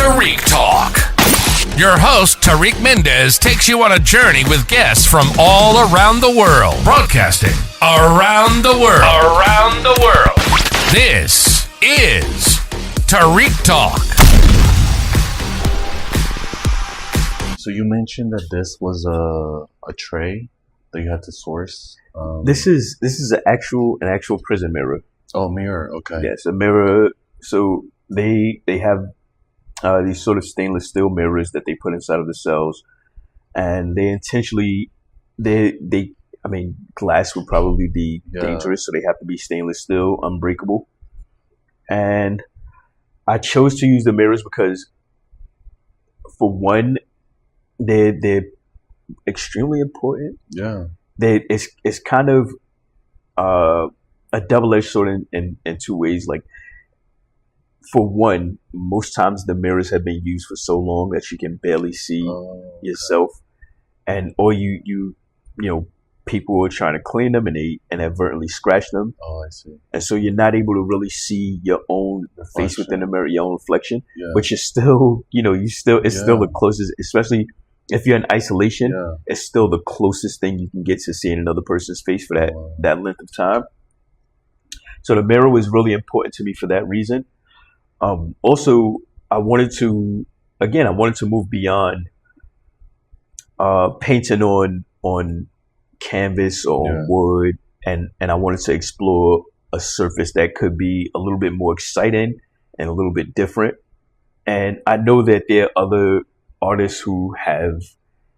Tariq Talk. Your host, Tariq Mendez, takes you on a journey with guests from all around the world. Broadcasting around the world. Around the world. This is Tariq Talk. So you mentioned that this was a tray that you had to source. This is an actual prison mirror. Oh, mirror. Okay. Yes, a mirror. So they have these sort of stainless steel mirrors that they put inside of the cells, and they intentionally I mean, glass would probably be dangerous, so they have to be stainless steel, unbreakable. And I chose to use the mirrors because, for one, they're extremely important. Yeah. It's kind of a double-edged sword in two ways. Like, for one, most times the mirrors have been used for so long that you can barely see yourself, or you know, people are trying to clean them and they inadvertently scratch them. Oh, I see. And so you're not able to really see your own face within the mirror, your own reflection. Yeah. But you're still, it's still the closest, especially if you're in isolation. Yeah. It's still the closest thing you can get to seeing another person's face for that length of time. So the mirror was really important to me for that reason. Also, I wanted to move beyond painting on canvas or on wood, and I wanted to explore a surface that could be a little bit more exciting and a little bit different. And I know that there are other artists who have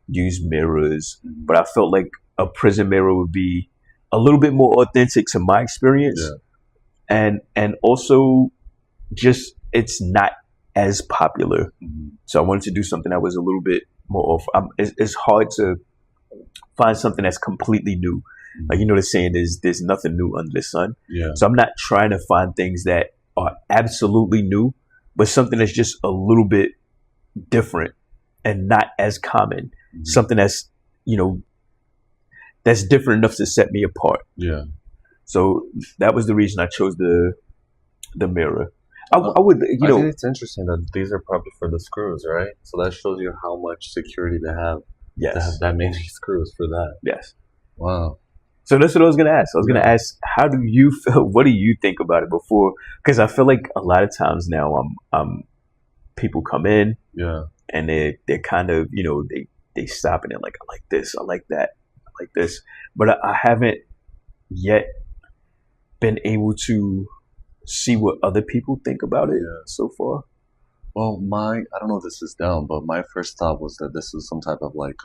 used mirrors, but I felt like a prison mirror would be a little bit more authentic to my experience. And also just it's not as popular. So I wanted to do something that was a little bit more it's hard to find something that's completely new. Like, the saying is there's nothing new under the sun. So I'm not trying to find things that are absolutely new, but something that's just a little bit different and not as common. Something that's that's different enough to set me apart. So that was the reason I chose the mirror. I would, I think it's interesting that these are probably for the screws, right? So that shows you how much security they have. Yes. To have that many screws for that. Yes. Wow. So that's what I was going to ask. I was going to ask, how do you feel? What do you think about it before? Because I feel like a lot of times now, people come in, and they're kind of, they stop and they're like, I like this, I like that, I like this, but I haven't yet been able to see what other people think about it so far. Well, I don't know if this is down, but my first thought was that this was some type of like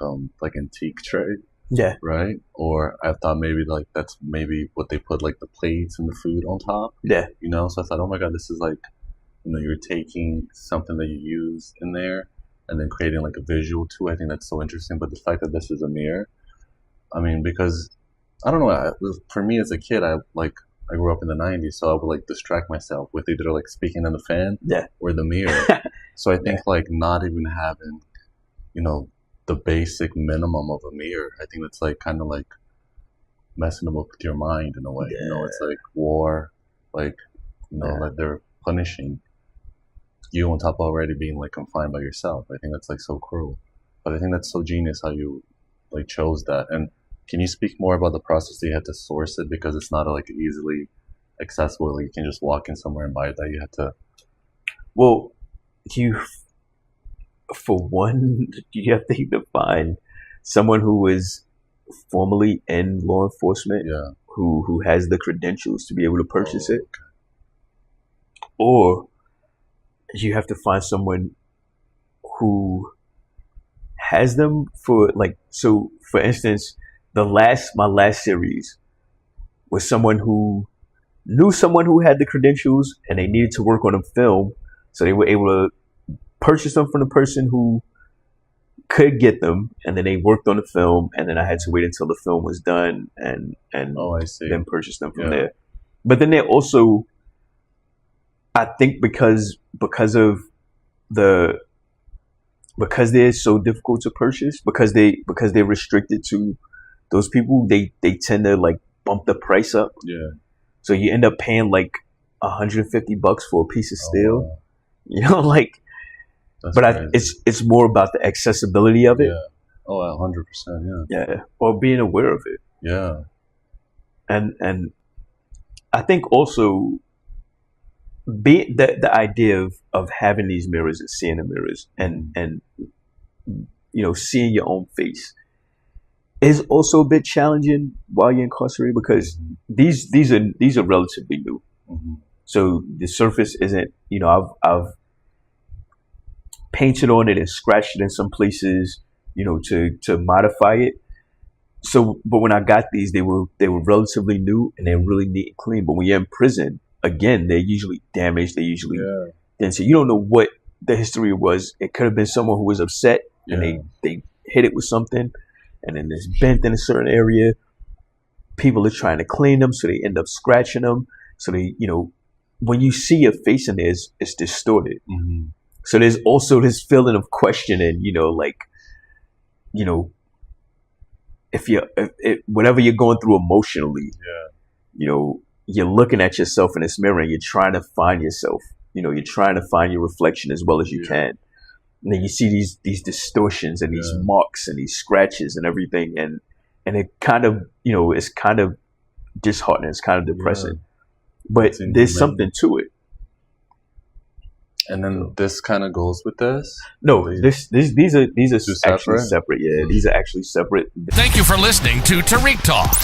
antique tray. Yeah. Right? Or I thought maybe like that's maybe what they put like the plates and the food on top. Yeah. So I thought, oh my God, this is like, you're taking something that you use in there and then creating like a visual too. I think that's so interesting. But the fact that this is a mirror, I mean, because I don't know, for me as a kid, I grew up in the 90s, so I would like distract myself with either like speaking in the fan or the mirror. So I think like not even having, the basic minimum of a mirror, I think that's like kind of like messing up with your mind in a way. It's like war, like, like they're punishing you on top of already being like confined by yourself. I think that's like so cruel. But I think that's so genius how you like chose that. And can you speak more about the process that you had to source it? Because it's not like easily accessible. Like you can just walk in somewhere and buy it. That you had to. Well, for one, you have to find someone who was formerly in law enforcement, who has the credentials to be able to purchase it, or you have to find someone who has them for like. So, for instance, my last series was someone who knew someone who had the credentials and they needed to work on a film, so they were able to purchase them from the person who could get them, and then they worked on the film, and then I had to wait until the film was done and I see. Then purchase them from there. But then they also, I think because they're so difficult to purchase, because they're restricted to those people, they tend to like bump the price up. So you end up paying like $150 for a piece of steel. Wow. Like, But it's more about the accessibility of it. Yeah. Oh, 100%. Yeah. Yeah. Or being aware of it. Yeah. And I think also the idea of having these mirrors and seeing the mirrors and seeing your own face is also a bit challenging while you're incarcerated, because these are relatively new. Mm-hmm. So the surface isn't, I've painted on it and scratched it in some places, to modify it. So, but when I got these, they were relatively new and they're really neat and clean. But when you're in prison, again, they're usually damaged. They usually, then so you don't know what the history was. It could have been someone who was upset and they hit it with something, and then it's bent in a certain area. People are trying to clean them, so they end up scratching them. So they, when you see your face in there, it's distorted. Mm-hmm. So there's also this feeling of questioning, if whatever you're going through emotionally, you're looking at yourself in this mirror and you're trying to find yourself. You're trying to find your reflection as well as you can. And then you see these distortions and these marks and these scratches and everything, and it kind of, it's kind of disheartening. It's kind of depressing, but there's something to it. And then this kind of goes with this? No, these are actually separate. Yeah, these are actually separate. Thank you for listening to Tariq Talk.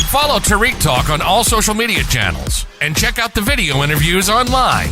Follow Tariq Talk on all social media channels and check out the video interviews online.